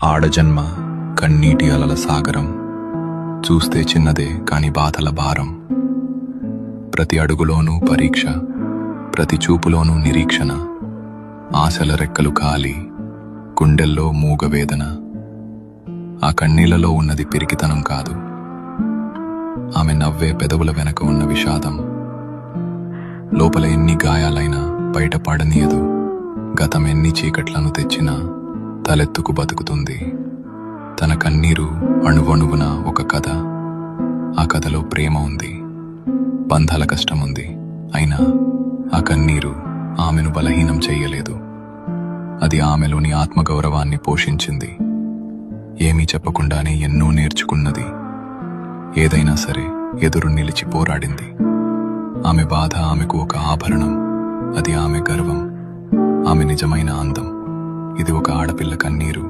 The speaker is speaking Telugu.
ఆడజన్మ కన్నీటి అలల సాగరం, చూస్తే చిన్నదే కాని బాధల భారం. ప్రతి అడుగులోనూ పరీక్ష, ప్రతి చూపులోనూ నిరీక్షణ. ఆశల రెక్కలు కాలి, గుండెల్లో మూగవేదన. ఆ కన్నీళ్లలో ఉన్నది పిరికితనం కాదు, ఆమె నవ్వే పెదవుల వెనక ఉన్న విషాదం. లోపల ఎన్ని గాయాలైనా బయట పడనీయదు, గతం ఎన్ని చీకట్లను తెచ్చినా తలెత్తుకు బతుకుతుంది. తన కన్నీరు అణువణువున ఒక కథ. ఆ కథలో ప్రేమ ఉంది, బంధాల కష్టముంది. అయినా ఆ కన్నీరు ఆమెను బలహీనం చెయ్యలేదు. అది ఆమెలోని ఆత్మగౌరవాన్ని పోషించింది. ఏమీ చెప్పకుండానే ఎన్నో నేర్చుకున్నది. ఏదైనా సరే ఎదురు నిలిచి పోరాడింది. ఆమె బాధ ఆమెకు ఒక ఆభరణం, అది ఆమె గర్వం, ఆమె నిజమైన అందం. ఇది ఒక ఆడపిల్ల కన్నీరు.